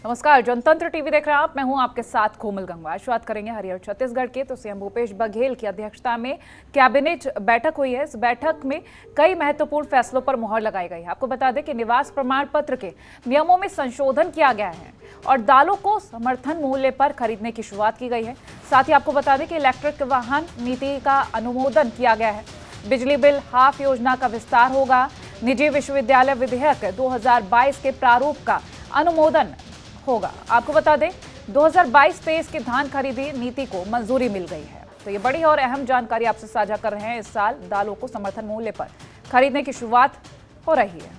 नमस्कार, जनतंत्र टीवी देख रहे हैं आप। मैं हूं आपके साथ कोमल गंगवा। आज बात करेंगे हरियर छत्तीसगढ़ के। तो सीएम भूपेश बघेल की अध्यक्षता में कैबिनेट बैठक हुई है। इस बैठक में कई महत्वपूर्ण फैसलों पर मुहर लगाई गई है। आपको बता दें कि निवास प्रमाण पत्र के नियमों में संशोधन किया गया है और दालों को समर्थन मूल्य पर खरीदने की शुरुआत की गई है। साथ ही आपको बता दें कि इलेक्ट्रिक वाहन नीति का अनुमोदन किया गया है। बिजली बिल हाफ योजना का विस्तार होगा। निजी विश्वविद्यालय विधेयक 2022 के प्रारूप का अनुमोदन होगा। आपको बता दें 2022-23 की धान खरीदी नीति को मंजूरी मिल गई है। तो ये बड़ी और अहम जानकारी आपसे साझा कर रहे हैं। इस साल दालों को समर्थन मूल्य पर खरीदने की शुरुआत हो रही है।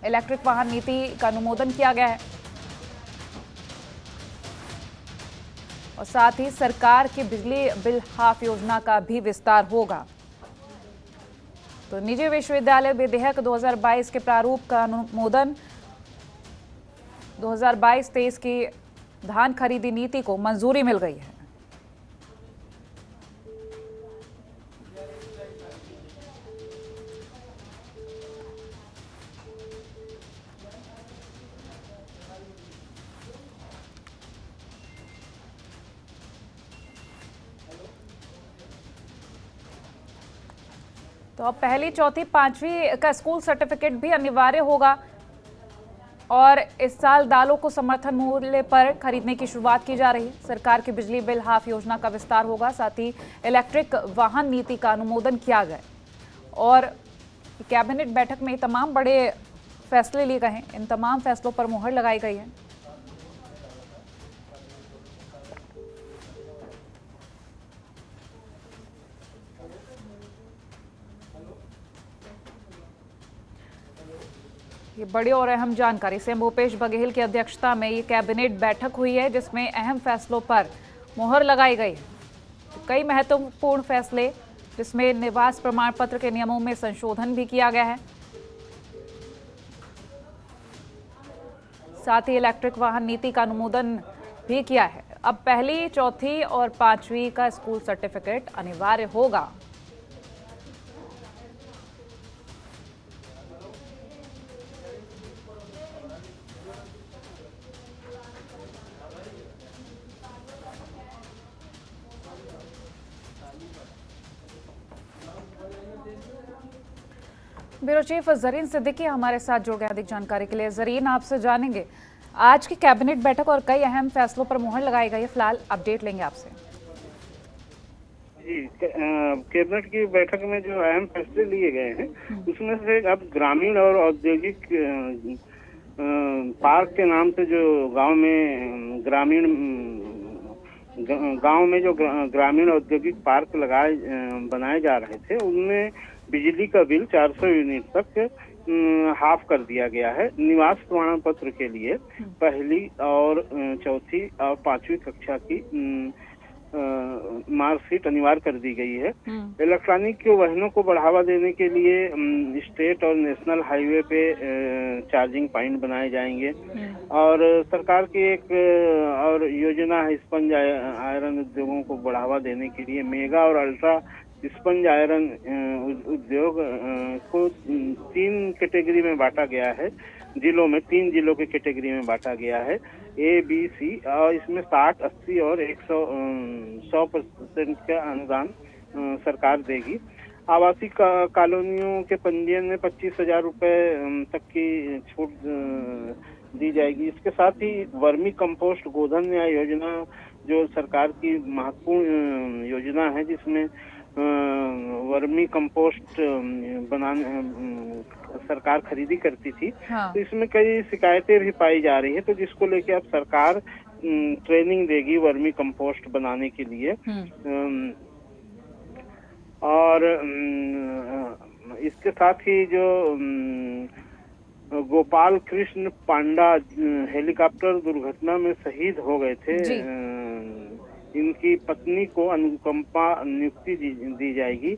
इलेक्ट्रिक वाहन नीति का अनुमोदन किया गया है और साथ ही सरकार की बिजली बिल हाफ योजना का भी विस्तार होगा। तो निजी विश्वविद्यालय विधेयक 2022 के प्रारूप का अनुमोदन, 2022-23 की धान खरीदी नीति को मंजूरी मिल गई है। तो अब पहली, चौथी, पांचवी का स्कूल सर्टिफिकेट भी अनिवार्य होगा और इस साल दालों को समर्थन मूल्य पर खरीदने की शुरुआत की जा रही है। सरकार की बिजली बिल हाफ योजना का विस्तार होगा। साथ ही इलेक्ट्रिक वाहन नीति का अनुमोदन किया गया और कैबिनेट बैठक में तमाम बड़े फैसले लिए गए हैं। इन तमाम फैसलों पर मुहर लगाई गई है। ये बड़ी और अहम जानकारी सीएम भूपेश बघेल की अध्यक्षता में ये कैबिनेट बैठक हुई है, जिसमें अहम फैसलों पर मुहर लगाई गई है। तो कई महत्वपूर्ण फैसले, जिसमें निवास प्रमाण पत्र के नियमों में संशोधन भी किया गया है। साथ ही इलेक्ट्रिक वाहन नीति का अनुमोदन भी किया है। अब पहली, चौथी और पांचवी का स्कूल सर्टिफिकेट अनिवार्य होगा। ब्यूरो चीफ जरीन सिद्दीकी हमारे साथ जुड़ गए अधिक जानकारी के लिए। जरीन, आपसे जानेंगे आज की कैबिनेट बैठक और कई अहम फैसलों पर मुहर लगाई गई है। फिलहाल अपडेट लेंगे आपसे। जी, कैबिनेट की बैठक में जो अहम फैसले लिए गए हैं उसमें से अब ग्रामीण और औद्योगिक पार्क के नाम से जो गांव में ग्रामीण औद्योगिक पार्क बनाए जा रहे थे, उनमें बिजली का बिल 400 यूनिट तक हाफ कर दिया गया है। निवास प्रमाण पत्र के लिए पहली और चौथी और पांचवी कक्षा की मार्कशीट अनिवार्य कर दी गई है। इलेक्ट्रॉनिक वाहनों को बढ़ावा देने के लिए स्टेट और नेशनल हाईवे पे चार्जिंग पॉइंट बनाए जाएंगे और सरकार की एक और योजना है स्पंज आयरन उद्योगों को बढ़ावा देने के लिए मेगा और अल्ट्रा स्पंज आयरन उद्योग को 3 कैटेगरी में बांटा गया है। जिलों में 3 जिलों की कैटेगरी में बांटा गया है, ए, बी, सी, और इसमें 60, 80 और 100% का अनुदान सरकार देगी। आवासीय कॉलोनियों के पंजीयन में 25,000 रुपए तक की छूट दी जाएगी। इसके साथ ही वर्मी कंपोस्ट गोधन न्याय योजना जो सरकार की महत्वपूर्ण योजना है, जिसमें वर्मी कंपोस्ट सरकार खरीदी करती थी। हाँ। तो इसमें कई शिकायतें भी पाई जा रही है, तो जिसको लेके अब सरकार ट्रेनिंग देगी वर्मी कंपोस्ट बनाने के लिए। और इसके साथ ही जो गोपाल कृष्ण पांडा हेलीकॉप्टर दुर्घटना में शहीद हो गए थे, इनकी पत्नी को अनुकंपा नियुक्ति दी जाएगी।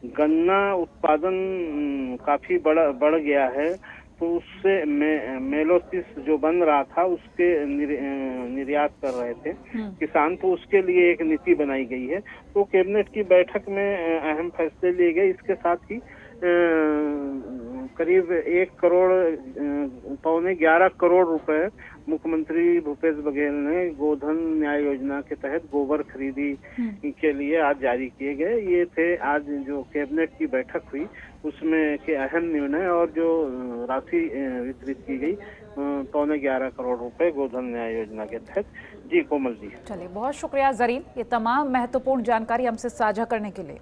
गन्ना उत्पादन काफी बढ़ गया है, तो उससे मेलोसिस जो बन रहा था उसके निर्यात कर रहे थे किसान, तो उसके लिए एक नीति बनाई गई है। तो कैबिनेट की बैठक में अहम फैसले लिए गए। इसके साथ ही करीब 1 करोड़ 11 रुपए मुख्यमंत्री भूपेश बघेल ने गोधन न्याय योजना के तहत गोबर खरीदी के लिए आज जारी किए गए। ये थे आज जो कैबिनेट की बैठक हुई उसमें के अहम निर्णय, और जो राशि वितरित की गई 11 करोड़ रुपए गोधन न्याय योजना के तहत। जी कोमल जी। चलिए, बहुत शुक्रिया जरीन, ये तमाम महत्वपूर्ण जानकारी हमसे साझा करने के लिए।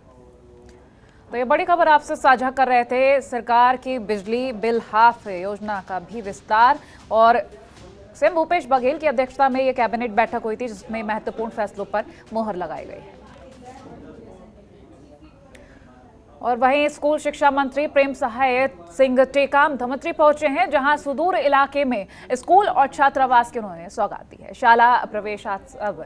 तो ये बड़ी खबर आपसे साझा कर रहे थे, सरकार की बिजली बिल हाफ योजना का भी विस्तार, और सीएम भूपेश बघेल की अध्यक्षता में ये कैबिनेट बैठक हुई थी जिसमें महत्वपूर्ण फैसलों पर मोहर लगाई गई है। और वहीं स्कूल शिक्षा मंत्री प्रेम सहाय सिंह टेकाम धमतरी पहुंचे हैं, जहां सुदूर इलाके में स्कूल और छात्रावास की उन्होंने सौगात दी है। शाला प्रवेशोत्सव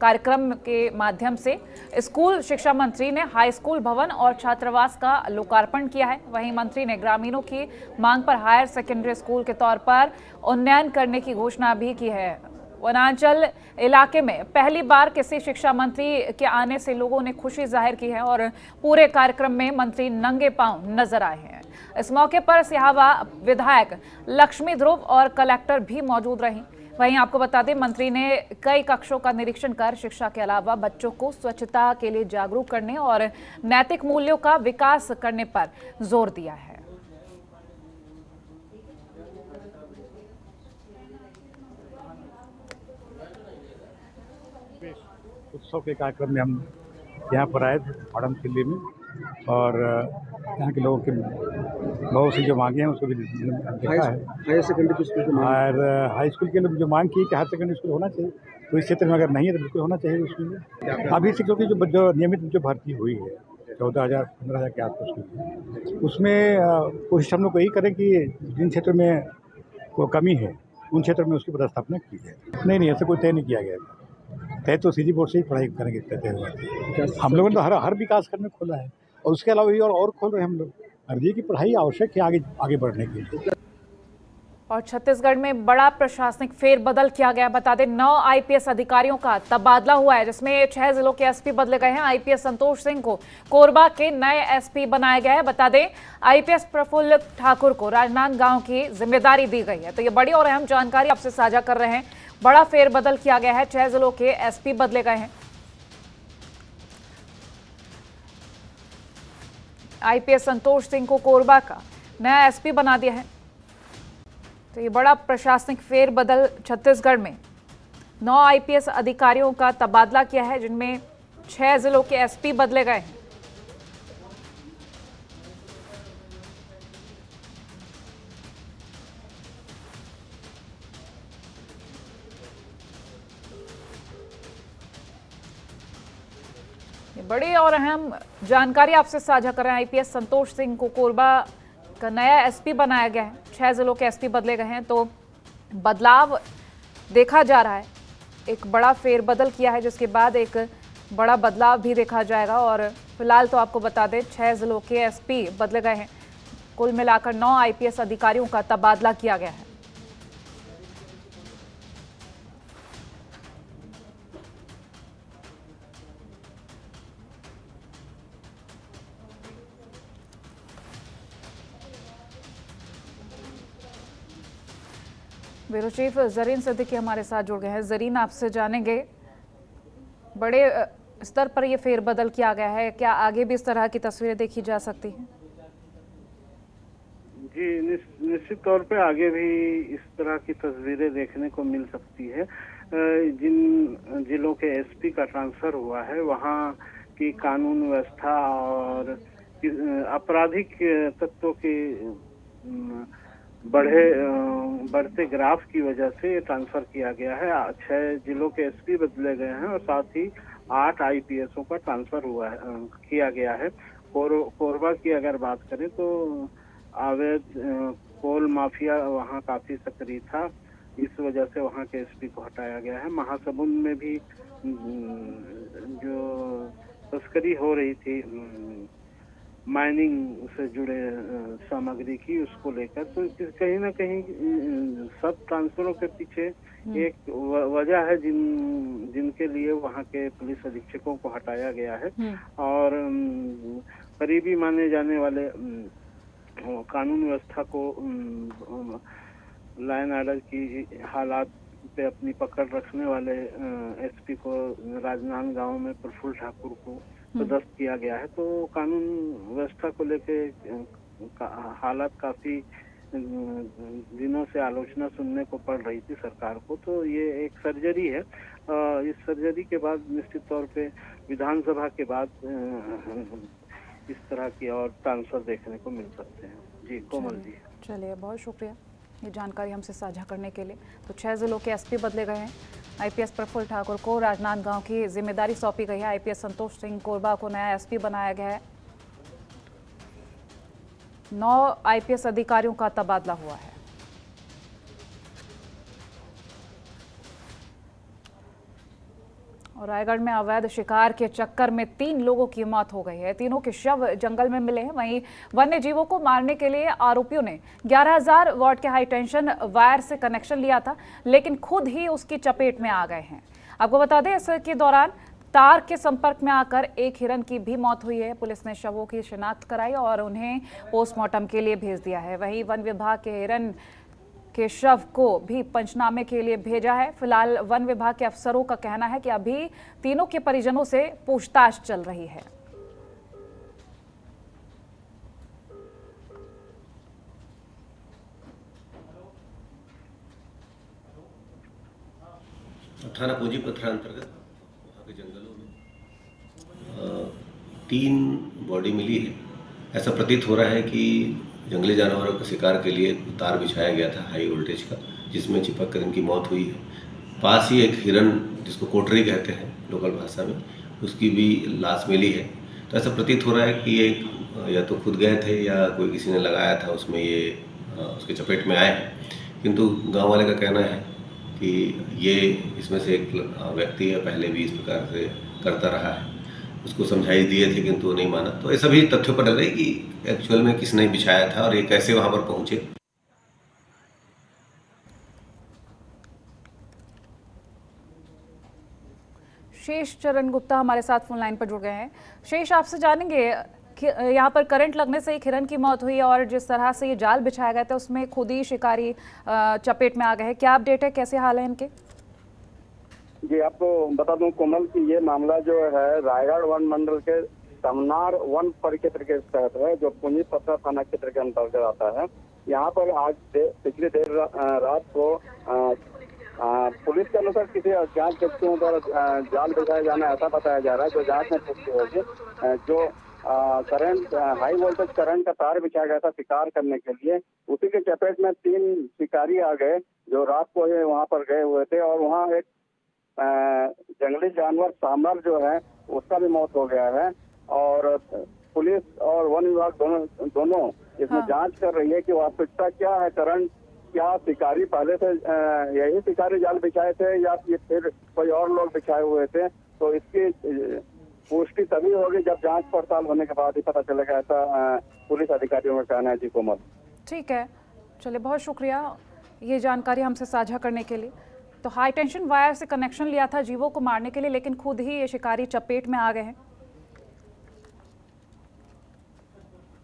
कार्यक्रम के माध्यम से स्कूल शिक्षा मंत्री ने हाई स्कूल भवन और छात्रावास का लोकार्पण किया है। वहीं मंत्री ने ग्रामीणों की मांग पर हायर सेकेंडरी स्कूल के तौर पर उन्नयन करने की घोषणा भी की है। वनांचल इलाके में पहली बार किसी शिक्षा मंत्री के आने से लोगों ने खुशी जाहिर की है और पूरे कार्यक्रम में मंत्री नंगे पांव नजर आए हैं। इस मौके पर सिहावा विधायक लक्ष्मी ध्रुव और कलेक्टर भी मौजूद रहीं। वहीं आपको बता दें, मंत्री ने कई कक्षों का निरीक्षण कर शिक्षा के अलावा बच्चों को स्वच्छता के लिए जागरूक करने और नैतिक मूल्यों का विकास करने पर जोर दिया है। उत्सव के कार्यक्रम में हम यहाँ पर आए थे मैडम दिल्ली में, और यहाँ के लोगों की बहुत सी जो मांगे हैं उसको भी देखा है। हायर सेकेंडरी स्कूल और हाई स्कूल के लोग जो मांग की कि हायर सेकेंडरी स्कूल होना चाहिए, तो इस क्षेत्र में अगर नहीं है तो बिल्कुल होना चाहिए स्कूल में। अभी शिक्षकों की जो नियमित जो भर्ती हुई है 14,000 15,000 के आसपास हुई, उसमें कोशिश हम लोग को यही करें कि जिन क्षेत्र में को कमी है उन क्षेत्रों में उसकी पदस्थापना की जाए। नहीं, ऐसा कोई तय नहीं किया गया। तय तो सीजी बोर्ड से ही पढ़ाई करेंगे तय हुआ। हम लोगों ने तो हर विकास खंड में खोला है, और उसके अलावा भी और खोल रहे हैं हम लोग। अर्जी की पढ़ाई आवश्यक है आगे बढ़ने के लिए। और छत्तीसगढ़ में बड़ा प्रशासनिक फेरबदल किया गया। बता दें, 9 आईपीएस अधिकारियों का तबादला हुआ है, जिसमें 6 जिलों के एसपी बदले गए हैं। आईपीएस संतोष सिंह को कोरबा के नए एसपी बनाया गया है। बता दें, आईपीएस प्रफुल्ल ठाकुर को राजनांदगांव की जिम्मेदारी दी गई है। तो ये बड़ी और अहम जानकारी आपसे साझा कर रहे हैं। बड़ा फेरबदल किया गया है, 6 जिलों के एसपी बदले गए हैं। आईपीएस संतोष सिंह को कोरबा का नया एसपी बना दिया है। तो ये बड़ा प्रशासनिक फेरबदल छत्तीसगढ़ में 9 आईपीएस अधिकारियों का तबादला किया है, जिनमें 6 जिलों के एसपी बदले गए हैं। बड़ी और अहम जानकारी आपसे साझा कर रहे हैं। आईपीएस संतोष सिंह को कोरबा का नया एसपी बनाया गया है। 6 जिलों के एसपी बदले गए हैं, तो बदलाव देखा जा रहा है। एक बड़ा फेरबदल किया है, जिसके बाद एक बड़ा बदलाव भी देखा जाएगा। और फिलहाल तो आपको बता दें, 6 जिलों के एसपी बदले गए हैं। कुल मिलाकर 9 आईपीएस अधिकारियों का तबादला किया गया है। ब्यूरो चीफ जरीन सिद्दीकी हमारे साथ जुड़ गए हैं। जरीन, आपसे जानेंगे, बड़े स्तर पर यह फेरबदल किया गया है, क्या आगे भी इस तरह की तस्वीरें देखी जा सकती हैं? जी, निश्चित तौर पे आगे भी इस तरह की तस्वीरें देखने को मिल सकती है। जिन जिलों के एसपी का ट्रांसफर हुआ है वहाँ की कानून व्यवस्था और आपराधिक तत्वों के बढ़ते ग्राफ की वजह से ट्रांसफर किया गया है। 6 जिलों के एसपी बदले गए हैं और साथ ही 8 आईपीएसओ का ट्रांसफर किया गया है। कोरबा की अगर बात करें तो अवैध कोल माफिया वहां काफी सक्रिय था, इस वजह से वहां के एसपी को हटाया गया है। महासमुंद में भी जो तस्करी हो रही थी माइनिंग से जुड़े सामग्री की, उसको लेकर तो कहीं ना कहीं सब ट्रांसफरों के पीछे एक वजह है जिनके लिए वहां के पुलिस अधीक्षकों को हटाया गया है। और करीबी माने जाने वाले कानून व्यवस्था को लाइन ऑर्डर की हालात पे अपनी पकड़ रखने वाले एसपी को राजनांदगांव में प्रफुल्ल ठाकुर को पदस्थ किया गया है। तो कानून व्यवस्था को लेके हालात काफी दिनों से आलोचना सुनने को पड़ रही थी सरकार को। तो ये एक सर्जरी है। इस सर्जरी के बाद निश्चित तौर पे विधानसभा के बाद इस तरह की और ट्रांसफर देखने को मिल सकते हैं। जी कोमल जी, चलिए बहुत शुक्रिया ये जानकारी हमसे साझा करने के लिए। तो 6 जिलों के एसपी बदले गए हैं। आईपीएस प्रफुल्ल ठाकुर को राजनांदगांव की जिम्मेदारी सौंपी गई है। आईपीएस संतोष सिंह कोरबा को नया एसपी बनाया गया है। 9 आईपीएस अधिकारियों का तबादला हुआ है। और रायगढ़ में अवैध शिकार के चक्कर में 3 लोगों की मौत हो गई है। तीनों के शव जंगल में मिले हैं। वहीं वन्य जीवों को मारने के लिए आरोपियों ने 11,000 वॉट के हाई टेंशन वायर से कनेक्शन लिया था, लेकिन खुद ही उसकी चपेट में आ गए हैं। आपको बता दें, इसके दौरान तार के संपर्क में आकर एक हिरन की भी मौत हुई है। पुलिस ने शवों की शिनाख्त कराई और उन्हें पोस्टमार्टम के लिए भेज दिया है। वहीं वन विभाग के हिरन के शव को भी पंचनामे के लिए भेजा है। फिलहाल वन विभाग के अफसरों का कहना है कि अभी तीनों के परिजनों से पूछताछ चल रही है। थाना पूंजी पथरा अंतर्गत वहाँ के जंगलों में 3 बॉडी मिली है। ऐसा प्रतीत हो रहा है कि जंगली जानवरों के शिकार के लिए तार बिछाया गया था हाई वोल्टेज का, जिसमें चिपक कर इनकी मौत हुई है। पास ही एक हिरन, जिसको कोटरी कहते हैं लोकल भाषा में, उसकी भी लाश मिली है। तो ऐसा प्रतीत हो रहा है कि ये या तो खुद गए थे या कोई किसी ने लगाया था, उसमें ये उसके चपेट में आए हैं। किंतु गांव वाले का कहना है कि ये इसमें से एक व्यक्ति है, पहले भी इस प्रकार से करता रहा है। उसको समझाई दिए थे किंतु वो नहीं माना। तो ये सभी तथ्यों पर लग रही कि एक्चुअल में किसने बिछाया था और ये कैसे वहां पर पहुंचे। शेष चरण गुप्ता हमारे साथ फोन लाइन पर जुड़ गए हैं। शेष, आपसे जानेंगे कि यहाँ पर करंट लगने से एक हिरन की मौत हुई और जिस तरह से ये जाल बिछाया गया था उसमें खुद ही शिकारी चपेट में आ गए हैं। क्या अपडेट है, कैसे हाल है इनके? जी आपको बता दूं कोमल कि ये मामला जो है रायगढ़ वन मंडल के समनार वन परिक्षेत्र के तहत है, जो पूंजी पथरा थाना क्षेत्र के अंतर्गत आता है। यहाँ पर आज पिछली देर रात को पुलिस के अनुसार किसी अज्ञात व्यक्तियों द्वारा जाल बिछाया जाना ऐसा बताया जा रहा है, जो जांच में पुष्टि होगी। जो करंट हाई वोल्टेज करंट का तार बिछाया गया था शिकार करने के लिए, उसी के चपेट में 3 शिकारी आ गए जो रात को ही वहाँ पर गए हुए थे। और वहाँ एक जंगली जानवर सांबर जो है उसका भी मौत हो गया है। और पुलिस और वन विभाग दोनों इसमें जांच कर रही है कि वास्तविकता क्या है, करंट क्या शिकारी पहले से यही शिकारी जाल बिछाए थे या फिर कोई और लोग बिछाए हुए थे। तो इसकी पुष्टि तभी होगी जब जांच पड़ताल होने के बाद ही पता चलेगा, ऐसा पुलिस अधिकारियों का कहना है। जी कोमल, ठीक है, चलिए बहुत शुक्रिया ये जानकारी हमसे साझा करने के लिए। तो हाई टेंशन वायर से कनेक्शन लिया था जीवों को मारने के लिए, लेकिन खुद ही ये शिकारी चपेट में आ गए हैं।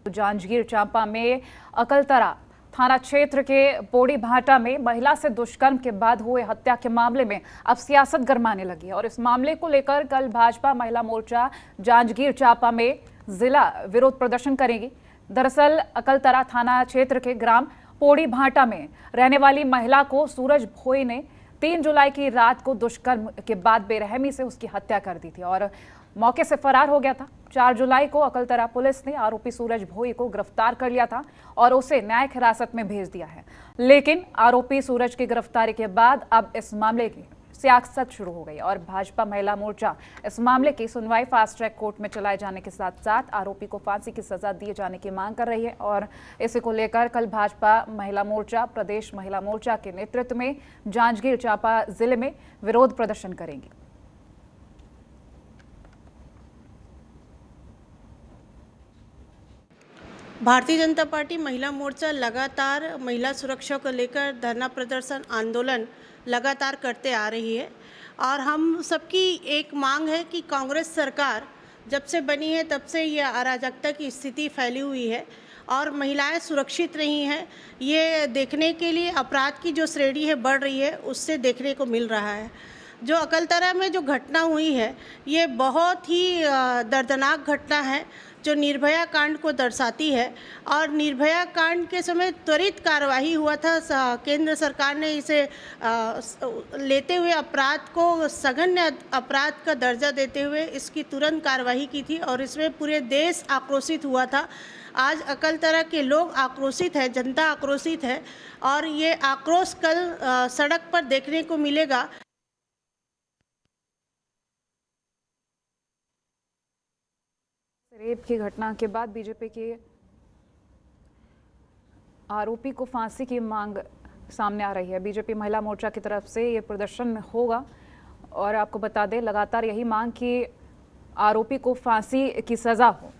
जांजगीर चांपा में अकलतरा थाना क्षेत्र के पोड़ी भाटा में महिला से दुष्कर्म के बाद हुए हत्या के मामले में अब सियासत गरमाने लगी है। और इस मामले को लेकर कल भाजपा महिला मोर्चा जांजगीर चांपा में जिला विरोध प्रदर्शन करेगी। दरअसल अकलतरा थाना क्षेत्र के ग्राम पोड़ी भाटा में रहने वाली महिला को सूरज भोई ने 3 जुलाई की रात को दुष्कर्म के बाद बेरहमी से उसकी हत्या कर दी थी और मौके से फरार हो गया था। 4 जुलाई को अकलतरा पुलिस ने आरोपी सूरज भोई को गिरफ्तार कर लिया था और उसे न्यायिक हिरासत में भेज दिया है। लेकिन आरोपी सूरज की गिरफ्तारी के बाद अब इस मामले की सियासत शुरू हो गई और भाजपा महिला मोर्चा इस मामले की सुनवाई फास्ट ट्रैक कोर्ट में चलाए जाने के साथ साथ आरोपी को फांसी की सजा दिए जाने की मांग कर रही है। और इसी को लेकर कल भाजपा महिला मोर्चा प्रदेश महिला मोर्चा के नेतृत्व में जांजगीर चांपा जिले में विरोध प्रदर्शन करेंगी। भारतीय जनता पार्टी महिला मोर्चा लगातार महिला सुरक्षा को लेकर धरना प्रदर्शन आंदोलन लगातार करते आ रही है और हम सबकी एक मांग है कि कांग्रेस सरकार जब से बनी है तब से यह अराजकता की स्थिति फैली हुई है और महिलाएं सुरक्षित नहीं हैं, ये देखने के लिए अपराध की जो श्रेणी है बढ़ रही है, उससे देखने को मिल रहा है। जो अकलतरा में जो घटना हुई है, ये बहुत ही दर्दनाक घटना है जो निर्भया कांड को दर्शाती है। और निर्भया कांड के समय त्वरित कार्यवाही हुआ था। केंद्र सरकार ने इसे लेते हुए अपराध को सघन्य अपराध का दर्जा देते हुए इसकी तुरंत कार्यवाही की थी और इसमें पूरे देश आक्रोशित हुआ था। आज अकलतरा के लोग आक्रोशित है, जनता आक्रोशित है और ये आक्रोश कल सड़क पर देखने को मिलेगा। रेप की घटना के बाद बीजेपी के आरोपी को फांसी की मांग सामने आ रही है। बीजेपी महिला मोर्चा की तरफ से ये प्रदर्शन होगा और आपको बता दें लगातार यही मांग कि आरोपी को फांसी की सजा हो।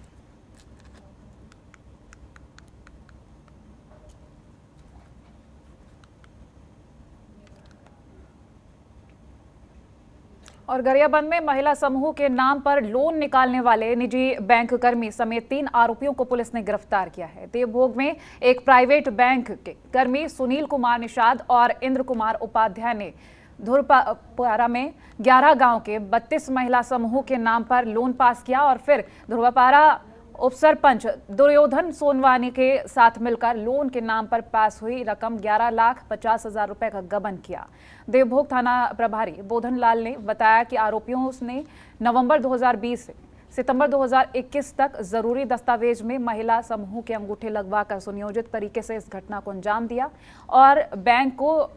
और गरियाबंद में महिला समूह के नाम पर लोन निकालने वाले निजी बैंक कर्मी समेत 3 आरोपियों को पुलिस ने गिरफ्तार किया है। देवभोग में एक प्राइवेट बैंक के कर्मी सुनील कुमार निषाद और इंद्र कुमार उपाध्याय ने ध्रुवपारा में 11 गांव के 32 महिला समूह के नाम पर लोन पास किया और फिर ध्रुवपारा उपसरपंच दुर्योधन सोनवानी के साथ मिलकर लोन के नाम पर पास हुई रकम 11,50,000 रुपए का गबन किया। देवभोग थाना प्रभारी बोधन लाल ने बताया कि आरोपियों ने नवंबर 2020 से सितंबर 2021 तक जरूरी दस्तावेज में महिला समूह के अंगूठे लगवाकर सुनियोजित तरीके से इस घटना को अंजाम दिया और बैंक को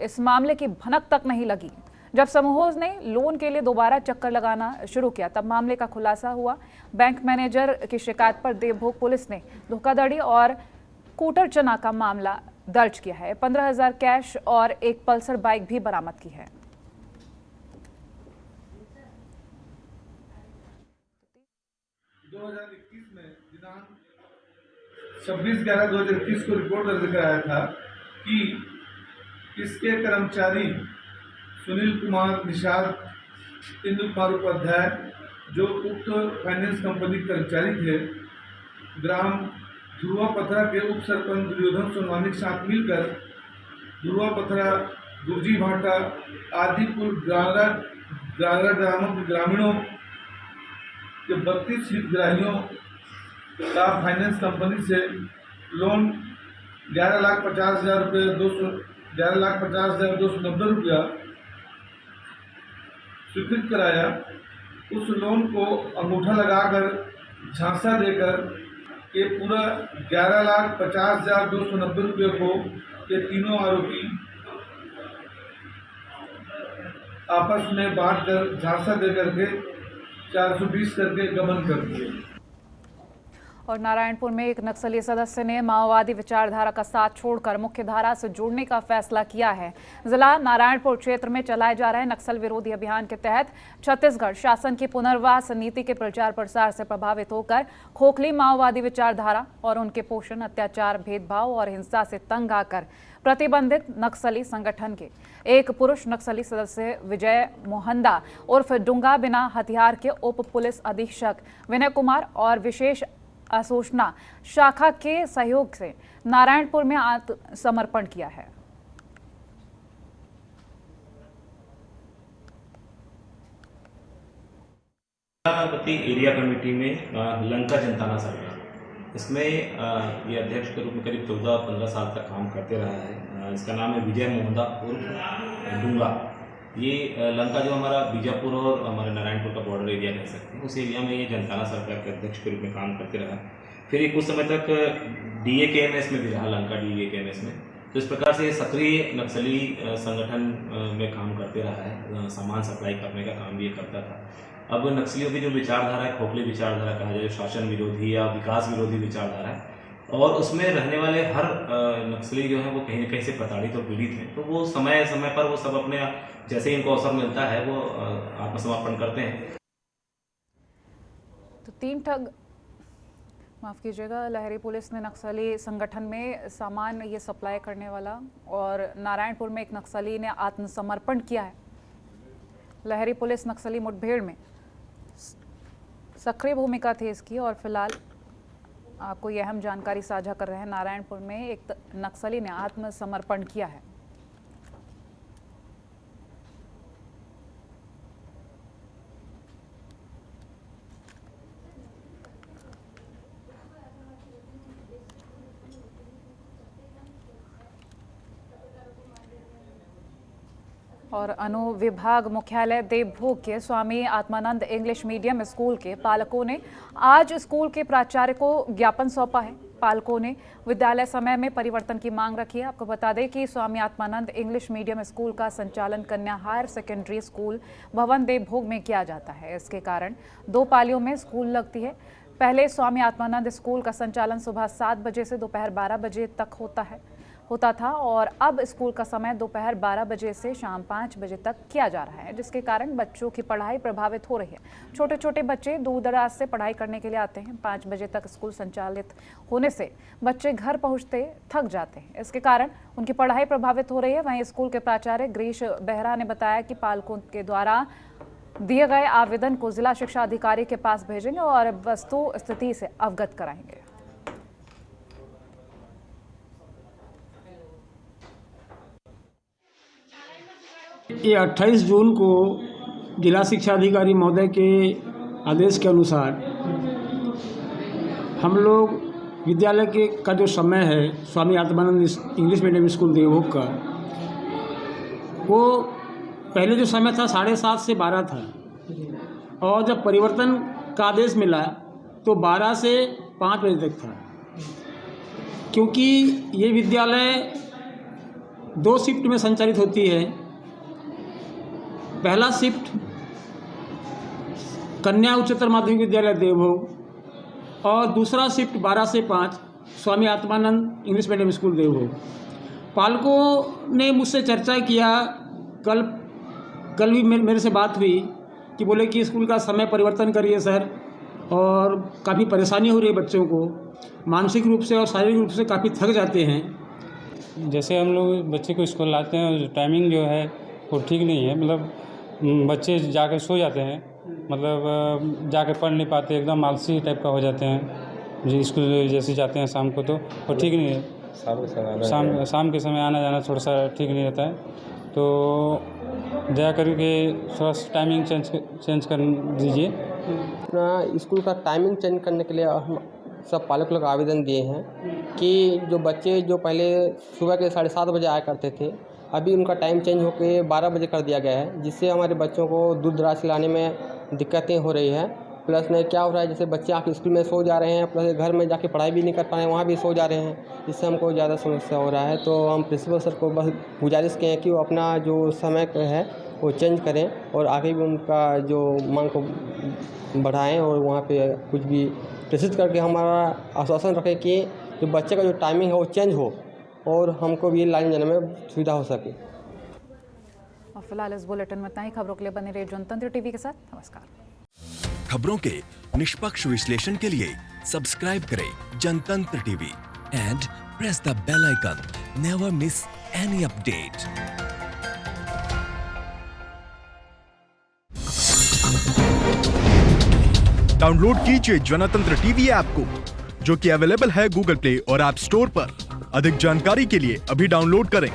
इस मामले की भनक तक नहीं लगी। जब समूह ने लोन के लिए दोबारा चक्कर लगाना शुरू किया तब मामले का खुलासा हुआ। बैंक मैनेजर की शिकायत पर देवभोग पुलिस ने धोखाधड़ी और कूटर चना का मामला दर्ज किया है। 15,000 कैश और एक पल्सर बाइक भी बरामद की है। में दिनांक 26/11/2021 को रिपोर्ट दर्ज कराया था कि इसके कर्मचारी सुनील कुमार निषाद, इंद्र कुमार उपाध्याय जो उक्त फाइनेंस कंपनी के कर्मचारी थे, ग्राम ध्रुवा पथरा के उप सरपंच दुर्योधन सोनवानी के साथ मिलकर ध्रुवा पथरा, गुरजी भाटा, आदिपुर ग्रामीण ग्रामीणों के 32 हितग्राहियों का फाइनेंस कंपनी से लोन 11,50,290 रुपया स्वीकृत कराया। उस लोन को अंगूठा लगाकर झांसा देकर ये पूरा 11,50,290 रुपये को ये तीनों आरोपी आपस में बांटकर झांसा देकर के 420 करके गबन कर दिए। और नारायणपुर में एक नक्सली सदस्य ने माओवादी विचारधारा का साथ छोड़कर मुख्य धारा से जुड़ने का फैसला किया है। जिला नारायणपुर क्षेत्र में चलाए जा रहे नक्सल विरोधी अभियान के तहत छत्तीसगढ़ शासन की पुनर्वास नीति के प्रचार प्रसार से प्रभावित होकर खोखली माओवादी विचारधारा और उनके पोषण, अत्याचार, भेदभाव और हिंसा से तंग आकर प्रतिबंधित नक्सली संगठन के एक पुरुष नक्सली सदस्य विजय मोहंदा उर्फ डूंगा बिना हथियार के उप पुलिस अधीक्षक विनय कुमार और विशेष आसूचना शाखा के सहयोग से नारायणपुर में आत्मसमर्पण किया है। एरिया कमेटी में लंका जनताना सरकार, इसमें ये अध्यक्ष के रूप में करीब 14-15 साल तक काम करते रहा है। इसका नाम है विजय मोहंदा उर्फ डूंगा। ये लंका जो हमारा बीजापुर और हमारे नारायणपुर का बॉर्डर एरिया कह सकते हैं, उस एरिया में ये जनताना सरकार के अध्यक्ष के रूप में काम करते रहा। फिर कुछ समय तक DAKNS में भी रहा, लंका DAKNS में। तो इस प्रकार से सक्रिय नक्सली संगठन में काम करते रहा है, सामान सप्लाई करने का काम भी ये करता था। अब नक्सलियों की जो विचारधारा है, खोखली विचारधारा कहा जाए, शासन विरोधी या विकास विरोधी विचारधारा है, और उसमें रहने वाले हर नक्सली जो है वो कहीं न कहीं से प्रताड़ित और पीड़ित हैं। तो वो समय समय पर वो सब अपने जैसे इनको अवसर मिलता है वो आत्मसमर्पण करते हैं। तो 3 ठग, माफ़ कीजिएगा, लहरी पुलिस ने नक्सली संगठन में सामान ये सप्लाई करने वाला और नारायणपुर में एक नक्सली ने आत्मसमर्पण किया है। लहरी पुलिस नक्सली मुठभेड़ में सक्रिय भूमिका थी इसकी और फिलहाल आपको ये अहम जानकारी साझा कर रहे हैं। नारायणपुर में एक नक्सली ने आत्मसमर्पण किया है। और अनुविभाग मुख्यालय देवभोग के स्वामी आत्मानंद इंग्लिश मीडियम स्कूल के पालकों ने आज स्कूल के प्राचार्य को ज्ञापन सौंपा है। पालकों ने विद्यालय समय में परिवर्तन की मांग रखी है। आपको बता दें कि स्वामी आत्मानंद इंग्लिश मीडियम स्कूल का संचालन कन्या हायर सेकेंडरी स्कूल भवन देवभोग में किया जाता है। इसके कारण 2 पालियों में स्कूल लगती है। पहले स्वामी आत्मानंद स्कूल का संचालन सुबह 7 बजे से दोपहर 12 बजे तक होता था और अब स्कूल का समय दोपहर 12 बजे से शाम 5 बजे तक किया जा रहा है, जिसके कारण बच्चों की पढ़ाई प्रभावित हो रही है। छोटे छोटे बच्चे दूर दराज से पढ़ाई करने के लिए आते हैं। 5 बजे तक स्कूल संचालित होने से बच्चे घर पहुंचते थक जाते हैं। इसके कारण उनकी पढ़ाई प्रभावित हो रही है। वहीं स्कूल के प्राचार्य गिरीश बेहरा ने बताया कि पालकों के द्वारा दिए गए आवेदन को जिला शिक्षा अधिकारी के पास भेजेंगे और वस्तु स्थिति से अवगत कराएंगे। ये 28 जून को जिला शिक्षा अधिकारी महोदय के आदेश के अनुसार हम लोग विद्यालय का जो समय है Swami Atmanand English medium school Devbhog का, वो पहले जो समय था 7:30 से 12 था और जब परिवर्तन का आदेश मिला तो 12 से 5 बजे तक था। क्योंकि ये विद्यालय 2 शिफ्ट में संचालित होती है। पहला शिफ्ट कन्या उच्चतर माध्यमिक विद्यालय देवभोग और दूसरा शिफ्ट 12 से 5 Swami Atmanand English medium school Devbhog. पालकों ने मुझसे चर्चा किया, कल भी मेरे से बात हुई कि बोले कि स्कूल का समय परिवर्तन करिए सर, और काफ़ी परेशानी हो रही है बच्चों को, मानसिक रूप से और शारीरिक रूप से काफ़ी थक जाते हैं। जैसे हम लोग बच्चे को स्कूल लाते हैं, टाइमिंग जो है वो ठीक नहीं है। मतलब बच्चे जाकर सो जाते हैं, मतलब जाकर पढ़ नहीं पाते, एकदम आलसी टाइप का हो जाते हैं। जो स्कूल जैसे जाते हैं शाम को तो वो ठीक नहीं है। शाम के समय आना जाना थोड़ा सा ठीक नहीं रहता है। तो दया करके थोड़ा सा टाइमिंग चेंज कर दीजिए। अपना स्कूल का टाइमिंग चेंज करने के लिए हम सब पालक लोग आवेदन दिए हैं कि जो बच्चे जो पहले सुबह के 7:30 बजे आया करते थे, अभी उनका टाइम चेंज होकर 12 बजे कर दिया गया है, जिससे हमारे बच्चों को दूर दराज से लाने में दिक्कतें हो रही है। प्लस में क्या हो रहा है, जैसे बच्चे आके स्कूल में सो जा रहे हैं, प्लस घर में जाके पढ़ाई भी नहीं कर पा रहे हैं, वहाँ भी सो जा रहे हैं, जिससे हमको ज़्यादा समस्या हो रहा है। तो हम प्रिंसिपल सर को बस गुजारिश किए हैं कि वो अपना जो समय है वो चेंज करें और आगे भी उनका जो मांग को बढ़ाएं और वहाँ पे कुछ भी प्रेषित करके हमारा आश्वासन रखें कि जो बच्चे का जो टाइमिंग है वो चेंज हो और हमको भी लाइन जाने में सुविधा हो सके। और फिलहाल इस बुलेटिन में इतना ही। खबरों के लिए बने रहिए जनतंत्र टीवी के साथ। नमस्कार। खबरों के निष्पक्ष विश्लेषण के लिए सब्सक्राइब करें Jantantra TV and press the bell icon. Never miss any update. Download कीजिए जनतंत्र टीवी ऐप को, जो कि अवेलेबल है गूगल प्ले और ऐप स्टोर पर। अधिक जानकारी के लिए अभी डाउनलोड करें।